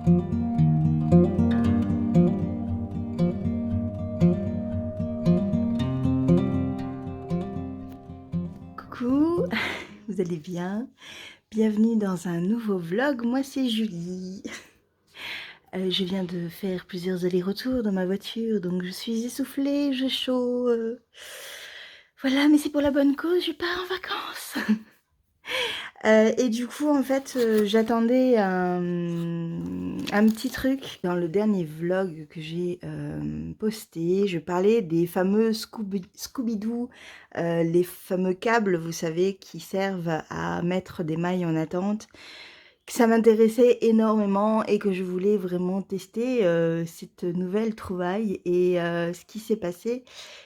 Coucou, vous allez bien? Bienvenue dans un nouveau vlog, moi c'est Julie. Je viens de faire plusieurs allers-retours dans ma voiture, donc je suis essoufflée, j'ai chaud. Voilà, mais c'est pour la bonne cause, je pars en vacances. Et du coup, en fait, j'attendais un petit truc. Dans le dernier vlog que j'ai posté, je parlais des fameux Scooby-Doo, les fameux câbles, vous savez, qui servent à mettre des mailles en attente. Que ça m'intéressait énormément et que je voulais vraiment tester cette nouvelle trouvaille. Et ce qui s'est passé,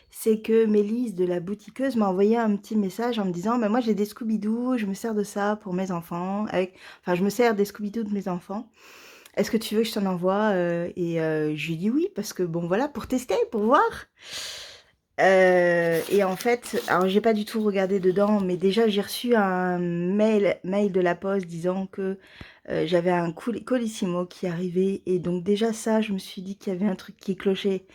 c'est que Mélisse de la boutiqueuse m'a envoyé un petit message en me disant bah, moi j'ai des Scooby-Doo, je me sers de ça pour mes enfants, enfin je me sers des Scooby-Doo de mes enfants. Est-ce que tu veux que je t'en envoie Et je lui ai dit oui, parce que bon voilà, pour tester, pour voir. Et en fait, alors j'ai pas du tout regardé dedans, mais déjà j'ai reçu un mail de la poste disant que j'avais un Colissimo qui arrivait. Et donc déjà ça, je me suis dit qu'il y avait un truc qui clochait.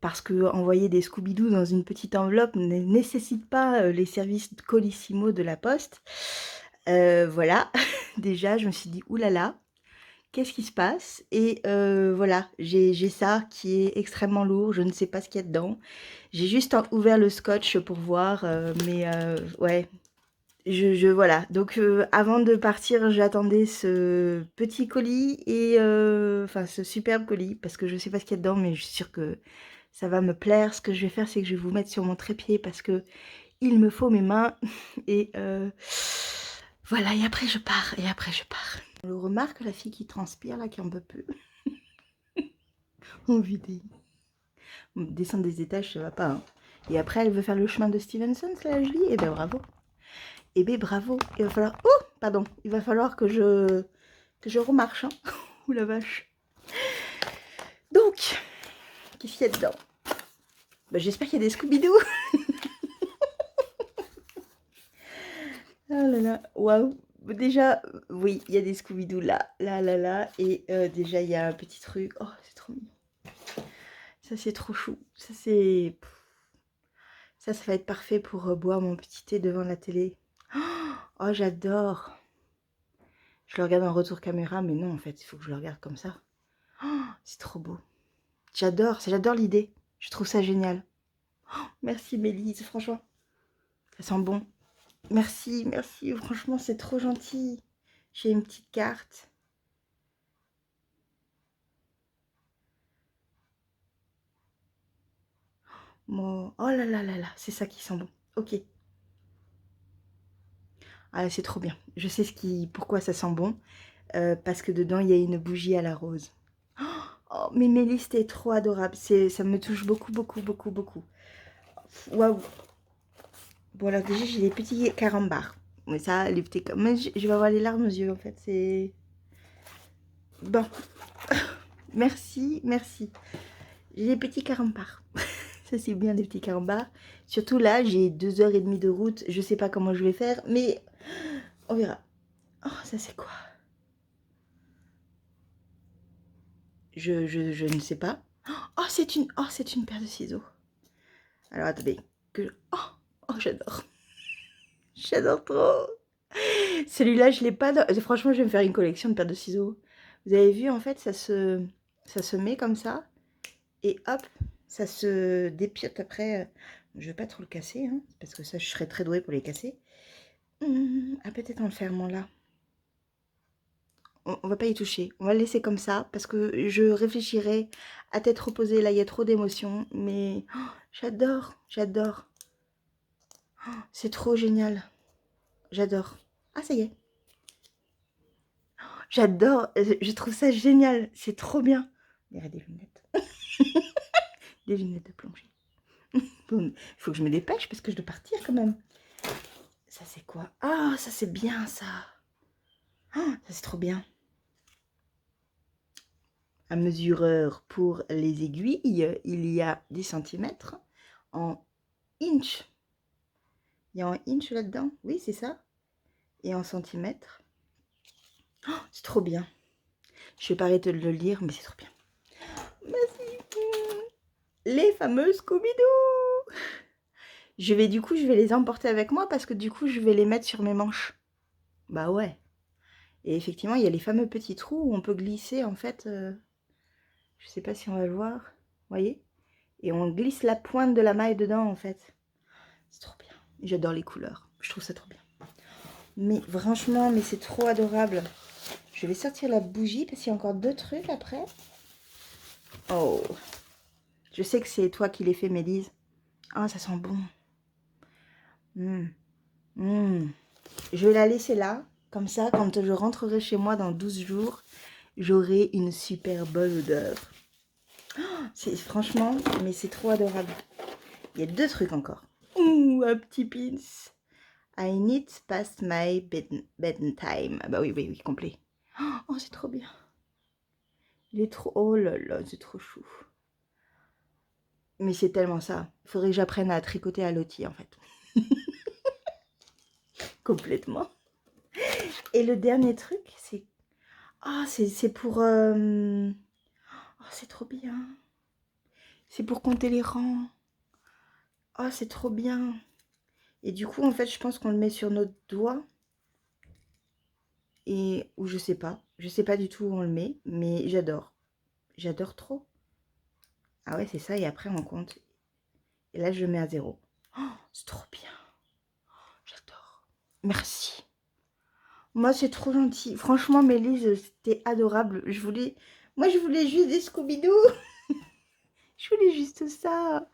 Parce que envoyer des Scooby-Doo dans une petite enveloppe ne nécessite pas les services Colissimo de la poste. Voilà, déjà je me suis dit oulala, qu'est-ce qui se passe? Et voilà, j'ai ça qui est extrêmement lourd, je ne sais pas ce qu'il y a dedans. J'ai juste ouvert le scotch pour voir, mais ouais, voilà. Donc avant de partir, j'attendais ce petit colis et enfin ce superbe colis, parce que je sais pas ce qu'il y a dedans, mais je suis sûre que ça va me plaire. Ce que je vais faire, c'est que je vais vous mettre sur mon trépied parce que il me faut mes mains. Et voilà, et après je pars, On le remarque, la fille qui transpire là, qui en peut plus. En vidéo. Descendre des étages, ça va pas. Hein. Et après, elle veut faire le chemin de Stevenson, la Julie. Eh ben bravo. Eh ben bravo. Il va falloir... Oh, pardon. Il va falloir que je remarche. Hein. Ouh la vache. Donc, qu'est-ce qu'il y a dedans? Ben, j'espère qu'il y a des Scooby-Doo. Oh là là, waouh. Déjà, oui, il y a des Scooby-Doo là, là. Et déjà, il y a un petit truc. Oh, c'est trop mignon. Ça, c'est trop chou. Ça, c'est... Ça va être parfait pour boire mon petit thé devant la télé. Oh, j'adore. Je le regarde en retour caméra, mais non, en fait, il faut que je le regarde comme ça. Oh, c'est trop beau. J'adore l'idée. Je trouve ça génial. Merci, Mélise, franchement. Ça sent bon. Merci, franchement, c'est trop gentil. J'ai une petite carte. Bon. Oh là là là là, c'est ça qui sent bon. Ok. Ah, c'est trop bien. Je sais pourquoi ça sent bon. Parce que dedans, il y a une bougie à la rose. Oh, mais Mélisse, t'es trop adorable. Ça me touche beaucoup. Waouh. Bon, alors déjà, j'ai des petits carambars. Mais ça, les petits... Mais je vais avoir les larmes aux yeux, en fait. C'est... Bon. Merci. J'ai des petits carambars. Ça, c'est bien, des petits carambars. Surtout là, j'ai 2h30 de route. Je sais pas comment je vais faire, mais on verra. Oh, ça, c'est quoi? Je ne sais pas. Oh, c'est une paire de ciseaux. Alors, attendez. Oh, j'adore. J'adore trop. Celui-là, je l'ai pas... Franchement, je vais me faire une collection de paires de ciseaux. Vous avez vu, en fait, ça se met comme ça. Et hop, ça se dépiote après. Je vais pas trop le casser, hein, parce que ça, je serais très douée pour les casser. Ah, peut-être en le fermant là. On va pas y toucher. On va le laisser comme ça, parce que je réfléchirai à tête reposée. Là, il y a trop d'émotions. Mais oh, j'adore. Oh, c'est trop génial. J'adore. Ah, ça y est. J'adore, je trouve ça génial, c'est trop bien. Il y a des lunettes. Des lunettes de plongée. Bon, il faut que je me dépêche parce que je dois partir quand même. Ça c'est quoi? Ah, ça c'est bien ça. Ah, ça c'est trop bien. Un mesureur pour les aiguilles, il y a des centimètres en inch. Il y a en inch là-dedans? Oui, c'est ça. Et en centimètres. Oh, c'est trop bien. Je vais pas arrêter de le lire, mais c'est trop bien. Merci. Les fameux Scooby-Doo. Je vais les emporter avec moi parce que du coup, je vais les mettre sur mes manches. Bah ouais. Et effectivement, il y a les fameux petits trous où on peut glisser, en fait. Je sais pas si on va le voir. Vous voyez? Et on glisse la pointe de la maille dedans, en fait. C'est trop bien. J'adore les couleurs. Je trouve ça trop bien. Mais franchement, mais c'est trop adorable. Je vais sortir la bougie parce qu'il y a encore 2 trucs après. Oh. Je sais que c'est toi qui les fais, Mélise. Ah, ça sent bon. Je vais la laisser là. Comme ça, quand je rentrerai chez moi dans 12 jours, j'aurai une super bonne odeur. Oh, franchement, mais c'est trop adorable. Il y a 2 trucs encore. Ouh, un petit pins. I need past my bedtime. Ah bah oui, complet. Oh, c'est trop bien. Il est trop... Oh là là, c'est trop chou. Mais c'est tellement ça. Il faudrait que j'apprenne à tricoter à Lottie, en fait. Complètement. Et le dernier truc, c'est... Ah, c'est pour... Oh, c'est trop bien. C'est pour compter les rangs. Oh, c'est trop bien. Et du coup, en fait, je pense qu'on le met sur notre doigt. Et... Ou je sais pas. Je sais pas du tout où on le met. Mais j'adore. J'adore trop. Ah ouais, c'est ça. Et après, on compte. Et là, je mets à 0. Oh, c'est trop bien. J'adore. Merci. Moi, c'est trop gentil. Franchement, Mélise, c'était adorable. Moi, je voulais juste des Scooby-Doo. Je voulais juste ça.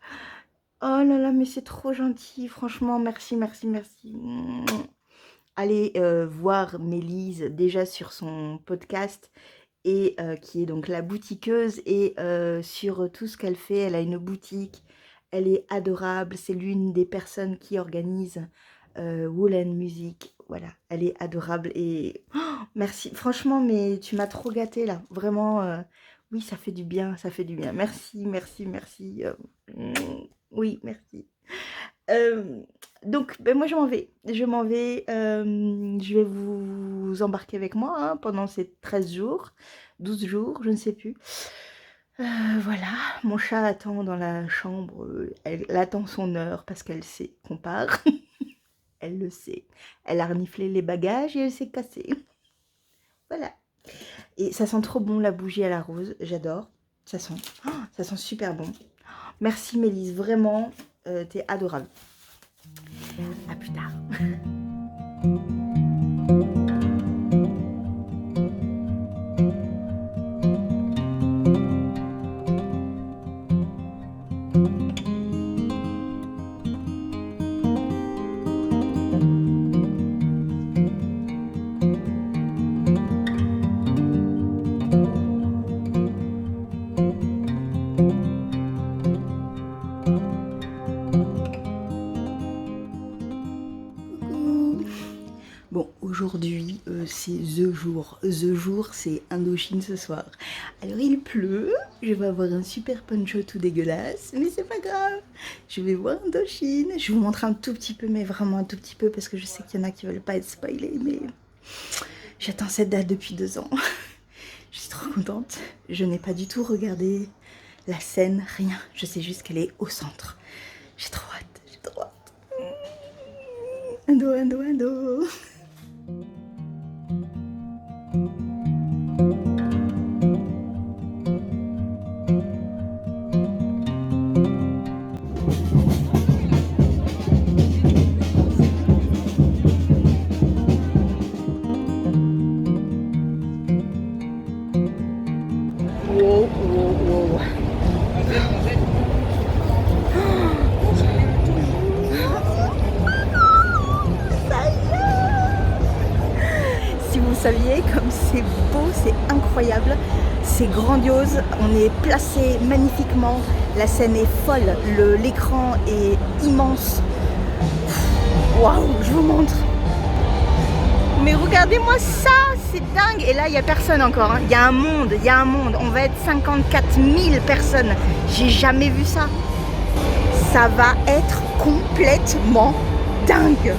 Oh là là, mais c'est trop gentil. Franchement, merci. Allez voir Mélise déjà sur son podcast et qui est donc la boutiqueuse et sur tout ce qu'elle fait. Elle a une boutique. Elle est adorable. C'est l'une des personnes qui organise Woolen Music. Voilà, elle est adorable et oh, merci. Franchement, mais tu m'as trop gâtée là. Vraiment, oui, ça fait du bien, ça fait du bien. Merci. Oui, merci. Donc, ben moi, je m'en vais. Je vais vous embarquer avec moi hein, pendant ces 13 jours, 12 jours, je ne sais plus. Voilà, mon chat attend dans la chambre. Elle attend son heure parce qu'elle sait qu'on part. Elle le sait. Elle a reniflé les bagages et elle s'est cassée. Voilà. Et ça sent trop bon la bougie à la rose. J'adore. Ça sent super bon. Merci Mélise, vraiment, t'es adorable. À plus tard. Bon, aujourd'hui, c'est The Jour. The Jour, c'est Indochine ce soir. Alors, il pleut, je vais avoir un super poncho tout dégueulasse, mais c'est pas grave. Je vais voir Indochine. Je vous montre un tout petit peu, mais vraiment un tout petit peu, parce que je sais qu'il y en a qui veulent pas être spoilés, mais j'attends cette date depuis 2 ans. Je suis trop contente. Je n'ai pas du tout regardé la scène, rien. Je sais juste qu'elle est au centre. J'ai trop hâte. Indo. Wow. Si vous saviez comme c'est beau, c'est incroyable, c'est grandiose, on est placé magnifiquement, la scène est folle, l'écran est immense. Waouh, je vous montre. Mais regardez-moi ça, c'est dingue. Et là, il n'y a personne encore. Il y a un monde. On va être 54 000 personnes. J'ai jamais vu ça. Ça va être complètement dingue.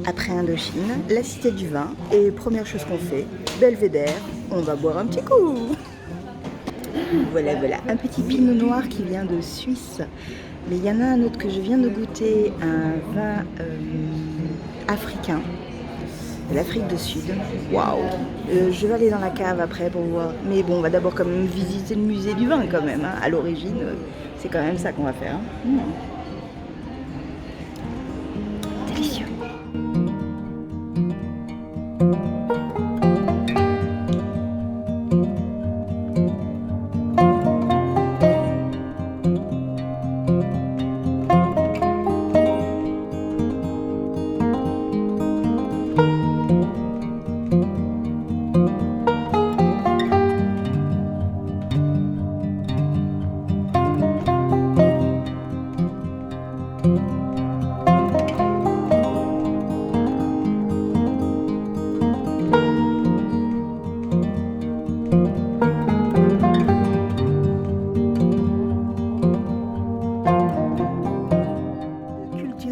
Après Indochine, la Cité du Vin. Et première chose qu'on fait, Belvédère, on va boire un petit coup. Voilà, voilà, un petit pinot noir qui vient de Suisse. Mais il y en a un autre que je viens de goûter, un vin africain, de l'Afrique du Sud. Waouh! Je vais aller dans la cave après pour voir. Mais bon, on va d'abord quand même visiter le musée du vin quand même. Hein. À l'origine, c'est quand même ça qu'on va faire. Hein. Délicieux!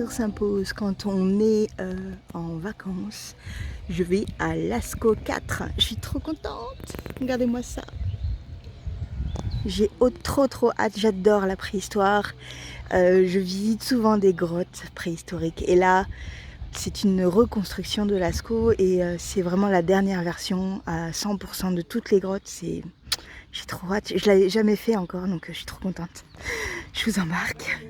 S'impose quand on est en vacances. Je vais à Lascaux 4. Je suis trop contente. Regardez-moi ça. J'ai trop hâte. J'adore la préhistoire. Je visite souvent des grottes préhistoriques. Et là, c'est une reconstruction de Lascaux et c'est vraiment la dernière version à 100% de toutes les grottes. J'ai trop hâte. Je l'avais jamais fait encore, donc je suis trop contente. Je vous embarque.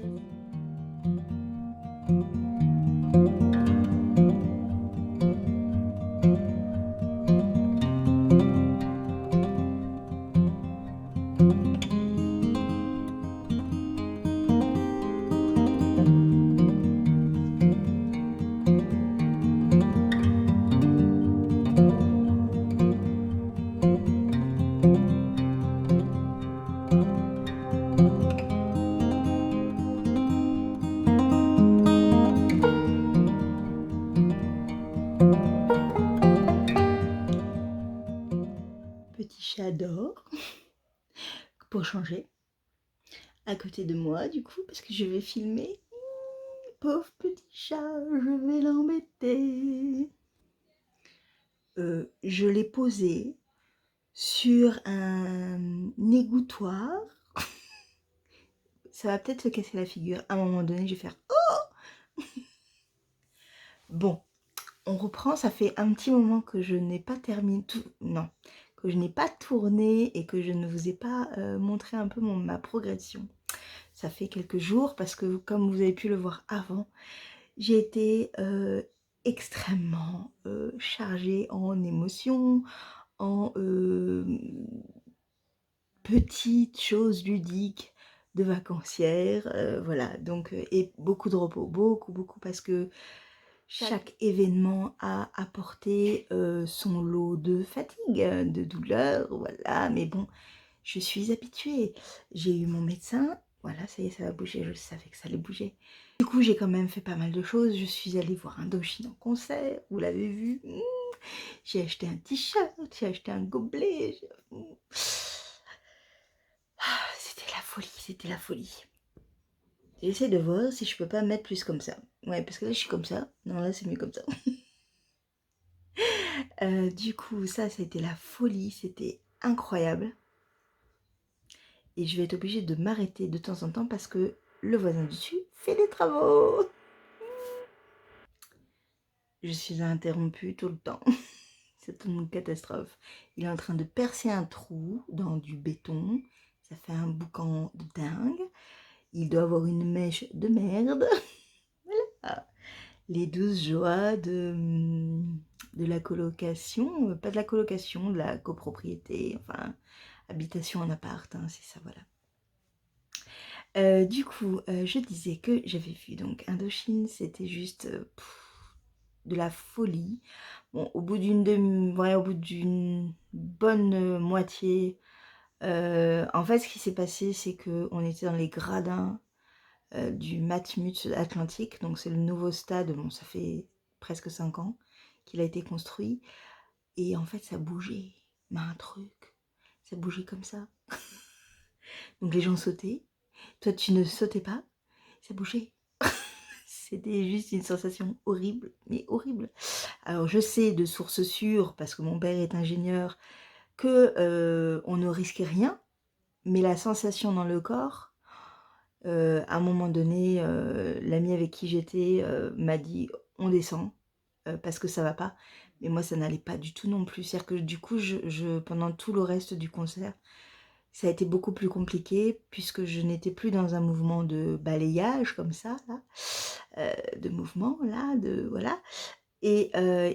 Petit chat dort, pour changer, à côté de moi du coup, parce que je vais filmer. Pauvre petit chat, je vais l'embêter. Je l'ai posé sur un égouttoir. Ça va peut-être se casser la figure. À un moment donné, je vais faire oh. Bon, on reprend. Ça fait un petit moment que je n'ai pas terminé tout. Non, que je n'ai pas tourné et que je ne vous ai pas montré un peu ma progression. Ça fait quelques jours parce que, comme vous avez pu le voir avant, j'ai été extrêmement chargée en émotions, en petites choses ludiques de vacancière, voilà, donc et beaucoup de repos, beaucoup, parce que chaque événement a apporté son lot de fatigue, de douleur, voilà, mais bon, je suis habituée. J'ai eu mon médecin, voilà, ça y est, ça va bouger, je savais que ça allait bouger. Du coup, j'ai quand même fait pas mal de choses. Je suis allée voir Indochine en concert, vous l'avez vu. J'ai acheté un t-shirt, j'ai acheté un gobelet. C'était la folie, c'était la folie. J'essaie de voir si je peux pas mettre plus comme ça. Ouais, parce que là, je suis comme ça. Non, là, c'est mieux comme ça. Du coup, ça, c'était la folie. C'était incroyable. Et je vais être obligée de m'arrêter de temps en temps parce que le voisin du dessus fait des travaux. Je suis interrompue tout le temps. C'est une catastrophe. Il est en train de percer un trou dans du béton. Ça fait un boucan de dingue. Il doit avoir une mèche de merde. Voilà. Les 12 joies de la colocation. Pas de la colocation, de la copropriété. Enfin, habitation en appart, hein, c'est ça, voilà. Du coup, je disais que j'avais vu donc Indochine, c'était juste de la folie. Bon, au bout d'une bonne moitié, en fait, ce qui s'est passé, c'est qu'on était dans les gradins du Matmut Atlantique, donc c'est le nouveau stade, bon, ça fait presque 5 ans qu'il a été construit, et en fait, ça bougeait, mais un truc, ça bougeait comme ça. Donc les gens sautaient, toi tu ne sautais pas, ça bougeait. C'était juste une sensation horrible, mais horrible. Alors je sais de sources sûres, parce que mon père est ingénieur, que on ne risquait rien, mais la sensation dans le corps, à un moment donné, l'ami avec qui j'étais m'a dit: «On descend, parce que ça va pas». Mais moi ça n'allait pas du tout non plus. C'est-à-dire que du coup pendant tout le reste du concert, ça a été beaucoup plus compliqué puisque je n'étais plus dans un mouvement de balayage comme ça là, de mouvement là, de voilà. Et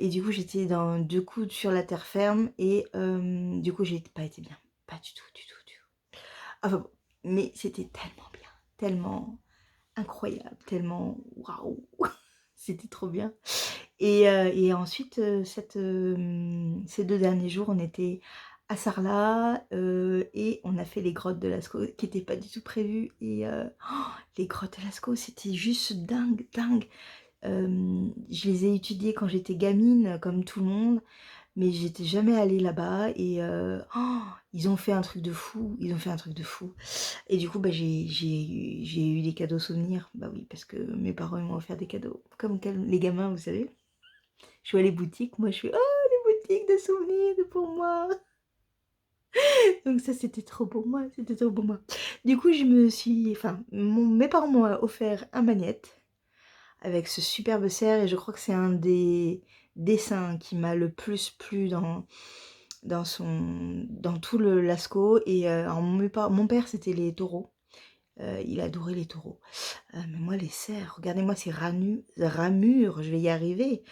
du coup j'étais du coup sur la terre ferme et du coup j'ai pas été bien. Pas du tout, du tout, du tout. Enfin bon, mais c'était tellement bien, tellement incroyable, tellement waouh! C'était trop bien. Et ensuite, ces 2 derniers jours, on était à Sarlat, et on a fait les grottes de Lascaux qui étaient pas du tout prévues et les grottes de Lascaux, c'était juste dingue, dingue. Je les ai étudiées quand j'étais gamine, comme tout le monde, mais j'étais jamais allée là-bas et ils ont fait un truc de fou, ils ont fait un truc de fou. Et du coup, bah, j'ai eu des cadeaux souvenirs. Bah oui, parce que mes parents ils m'ont offert des cadeaux. Comme les gamins, vous savez. Je vois les boutiques, moi je fais: «Oh, les boutiques de souvenirs pour moi!» Donc ça, c'était trop pour moi, c'était trop pour moi. Du coup, mes parents m'ont offert un magnète avec ce superbe cerf et je crois que c'est un des dessins qui m'a le plus plu dans tout le Lascaux. Et alors mon père, c'était les taureaux. Il adorait les taureaux. Mais moi, les cerfs, regardez-moi ces ramures, je vais y arriver.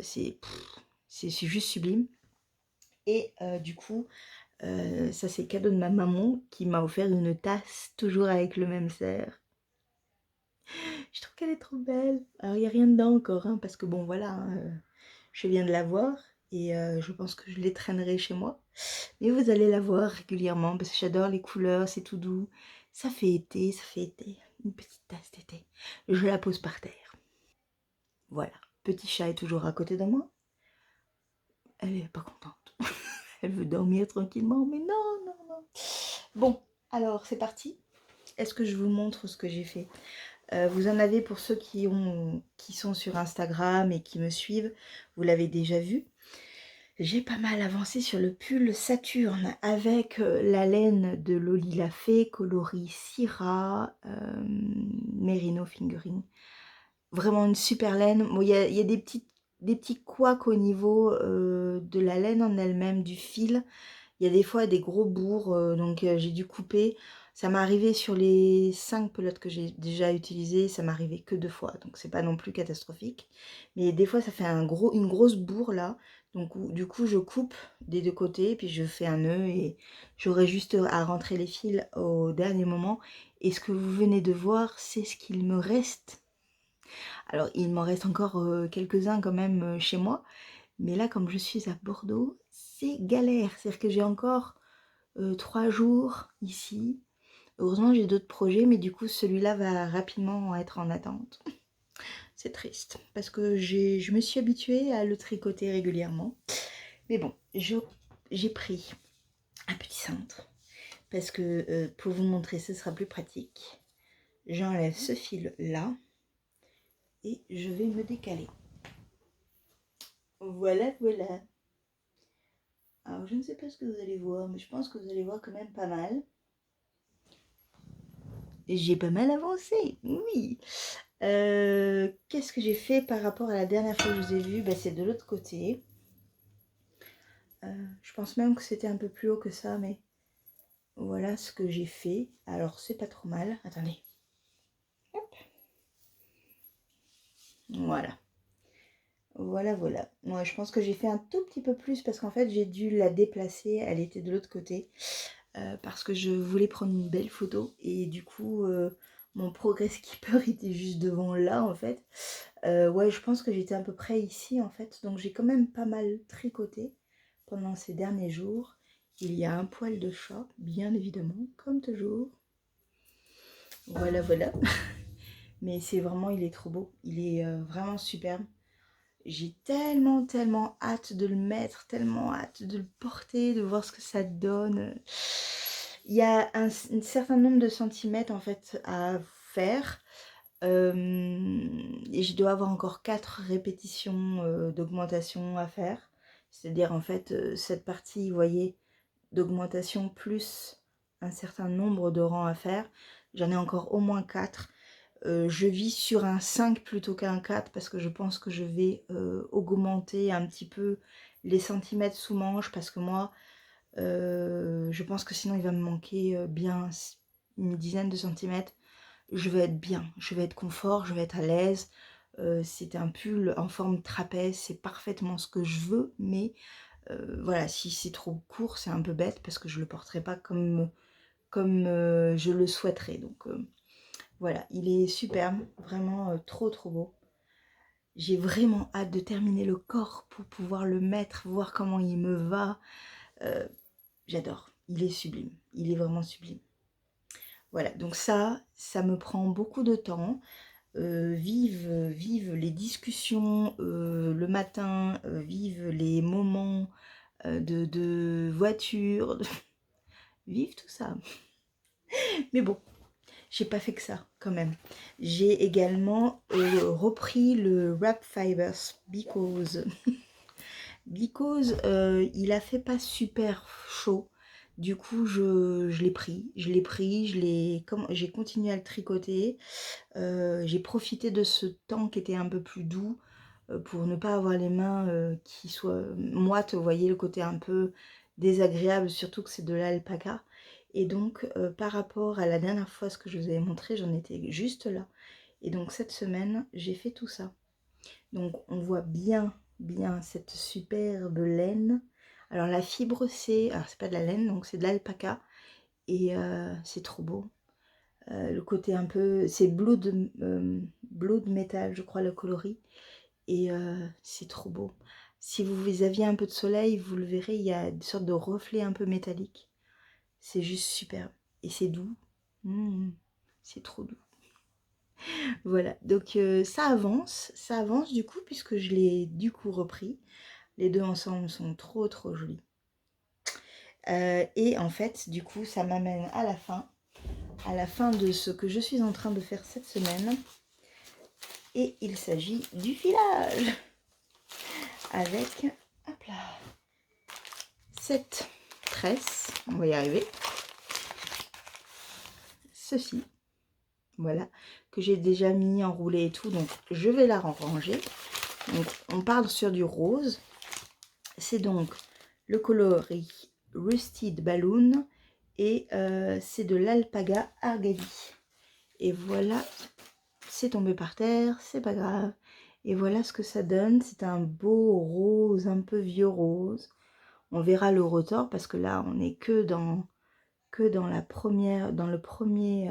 C'est juste sublime. Et du coup, ça c'est cadeau de ma maman qui m'a offert une tasse, toujours avec le même cerf. Je trouve qu'elle est trop belle. Alors il n'y a rien dedans encore, hein, parce que bon voilà, hein, je viens de la voir et je pense que je les traînerai chez moi. Mais vous allez la voir régulièrement parce que j'adore les couleurs, c'est tout doux. Ça fait été, ça fait été. Une petite tasse d'été. Je la pose par terre. Voilà. Petit chat est toujours à côté de moi. Elle est pas contente. Elle veut dormir tranquillement, mais non, non, non. Bon, alors c'est parti. Est-ce que je vous montre ce que j'ai fait? Vous en avez pour ceux qui sont sur Instagram et qui me suivent, vous l'avez déjà vu. J'ai pas mal avancé sur le pull Saturne avec la laine de Loli Lafay, coloris Syrah, Merino Fingering. Vraiment une super laine. Bon, il y a des petits couacs au niveau de la laine en elle-même, du fil. Il y a des fois des gros bourrs, donc j'ai dû couper. Ça m'est arrivé sur les 5 pelotes que j'ai déjà utilisées, ça m'est arrivé que 2 fois, donc c'est pas non plus catastrophique. Mais des fois ça fait une grosse bourre là, donc du coup je coupe des 2 côtés, puis je fais un nœud et j'aurai juste à rentrer les fils au dernier moment. Et ce que vous venez de voir, c'est ce qu'il me reste. Alors il m'en reste encore quelques-uns quand même chez moi, mais là comme je suis à Bordeaux, c'est galère. C'est-à-dire que j'ai encore 3 jours ici. Heureusement j'ai d'autres projets, mais du coup celui-là va rapidement être en attente. C'est triste, parce que je me suis habituée à le tricoter régulièrement. Mais bon, j'ai pris un petit cintre, parce que pour vous montrer ce sera plus pratique. J'enlève ce fil là, et je vais me décaler. Voilà, voilà. Alors je ne sais pas ce que vous allez voir, mais je pense que vous allez voir quand même pas mal. J'ai pas mal avancé, oui. Qu'est-ce que j'ai fait par rapport à la dernière fois que je vous ai vu? Bah, c'est de l'autre côté. Je pense même que c'était un peu plus haut que ça, mais voilà ce que j'ai fait. Alors c'est pas trop mal. Attendez. Hop. Voilà. Voilà, voilà. Moi, je pense que j'ai fait un tout petit peu plus parce qu'en fait, j'ai dû la déplacer. Elle était de l'autre côté. Parce que je voulais prendre une belle photo. Et du coup, mon progress skipper était juste devant là, en fait. Ouais, je pense que j'étais à peu près ici, en fait. Donc, j'ai quand même pas mal tricoté pendant ces derniers jours. Il y a un poil de chat, bien évidemment, comme toujours. Voilà, voilà. Mais c'est vraiment, il est trop beau. Il est vraiment superbe. J'ai tellement, tellement hâte de le mettre, tellement hâte de le porter, de voir ce que ça donne. Il y a un certain nombre de centimètres en fait à faire. Et je dois avoir encore 4 répétitions d'augmentation à faire. C'est-à-dire en fait cette partie, vous voyez, d'augmentation plus un certain nombre de rangs à faire. J'en ai encore au moins 4. Je vis sur un 5 plutôt qu'un 4 parce que je pense que je vais augmenter un petit peu les centimètres sous manche parce que moi, je pense que sinon il va me manquer bien une dizaine de centimètres. Je vais être bien, je vais être confort, je vais être à l'aise. C'est un pull en forme trapèze, c'est parfaitement ce que je veux, mais voilà, si c'est trop court, c'est un peu bête parce que je le porterai pas comme je le souhaiterais. Donc voilà, il est superbe, vraiment trop trop beau. J'ai vraiment hâte de terminer le corps pour pouvoir le mettre, voir comment il me va. J'adore, il est sublime, il est vraiment sublime. Voilà, donc ça me prend beaucoup de temps. Vive les discussions le matin, vive les moments de voiture, vive tout ça. Mais bon, j'ai pas fait que ça quand même. J'ai également repris le Wrap Fibers because il a fait pas super chaud. Du coup, je l'ai pris, j'ai continué à le tricoter. J'ai profité de ce temps qui était un peu plus doux pour ne pas avoir les mains qui soient moites. Vous voyez le côté un peu désagréable, surtout que c'est de l'alpaca. Et donc, par rapport à la dernière fois, ce que je vous avais montré, j'en étais juste là. Et donc, cette semaine, j'ai fait tout ça. Donc, on voit bien cette superbe laine. Alors, la fibre, alors c'est pas de la laine, donc c'est de l'alpaca. Et c'est trop beau. Le côté un peu, c'est Blood Metal, je crois, le coloris. Et c'est trop beau. Si vous aviez un peu de soleil, vous le verrez, il y a une sorte de reflet un peu métallique. C'est juste superbe. Et c'est doux. C'est trop doux. Voilà, donc ça avance du coup, puisque je l'ai du coup repris. Les deux ensemble sont trop trop jolis. Et en fait, du coup, ça m'amène à la fin de ce que je suis en train de faire cette semaine. Et il s'agit du filage. Avec, hop là, cette tresse, on va y arriver. Ceci, voilà, que j'ai déjà mis enroulé et tout, donc je vais la ranger. Donc on part sur du rose. C'est donc le coloris Rusted Balloon et c'est de l'Alpaga Argali. Et voilà, c'est tombé par terre, c'est pas grave. Et voilà ce que ça donne, c'est un beau rose, un peu vieux rose. On verra le retors parce que là on est que dans le premier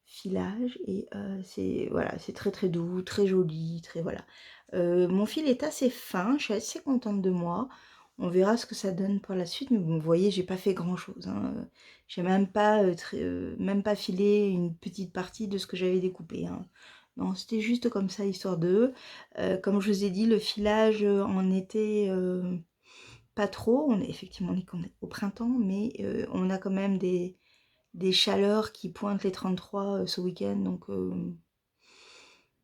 filage et c'est voilà, c'est très très doux, très joli, très voilà. Mon fil est assez fin, je suis assez contente de moi. On verra ce que ça donne pour la suite, mais bon, vous voyez, j'ai pas fait grand chose. Hein. J'ai même pas filé une petite partie de ce que j'avais découpé. Hein. Non, c'était juste comme ça, histoire de. Comme je vous ai dit, le filage en été pas trop. On est effectivement au printemps, mais on a quand même des chaleurs qui pointent les 33 ce week-end, donc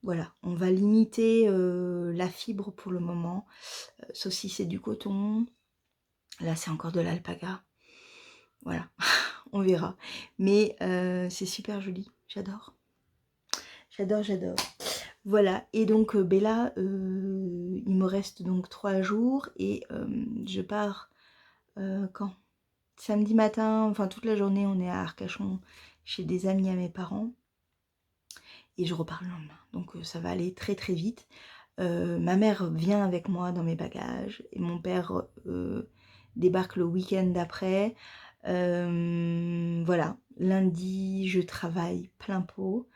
voilà, on va limiter la fibre pour le moment, sauf si c'est du coton. Là, c'est encore de l'alpaga. Voilà, on verra. Mais c'est super joli, j'adore. J'adore. Voilà, et donc Bella, il me reste donc 3 jours et je pars quand? Samedi matin, enfin toute la journée, on est à Arcachon chez des amis à mes parents. Et je repars le lendemain. Donc ça va aller très très vite. Ma mère vient avec moi dans mes bagages et mon père débarque le week-end d'après. Voilà, lundi je travaille plein pot.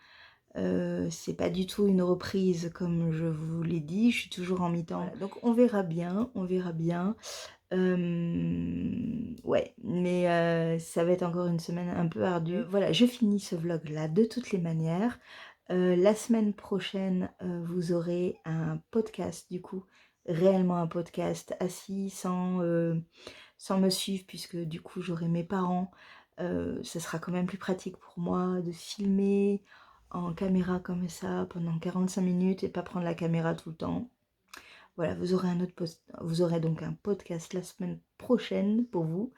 C'est pas du tout une reprise comme je vous l'ai dit, je suis toujours en mi-temps. Voilà, donc on verra bien, ouais, mais ça va être encore une semaine un peu ardue. Voilà, je finis ce vlog là de toutes les manières. La semaine prochaine, vous aurez un podcast du coup, réellement un podcast assis sans me suivre puisque du coup j'aurai mes parents. Ce sera quand même plus pratique pour moi de filmer en caméra comme ça pendant 45 minutes et pas prendre la caméra tout le temps. Voilà, vous aurez un autre vous aurez donc un podcast la semaine prochaine pour vous.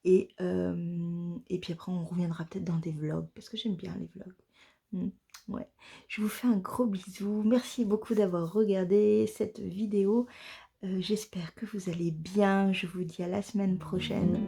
Et puis après, on reviendra peut-être dans des vlogs, parce que j'aime bien les vlogs. Ouais. Je vous fais un gros bisou. Merci beaucoup d'avoir regardé cette vidéo. J'espère que vous allez bien. Je vous dis à la semaine prochaine.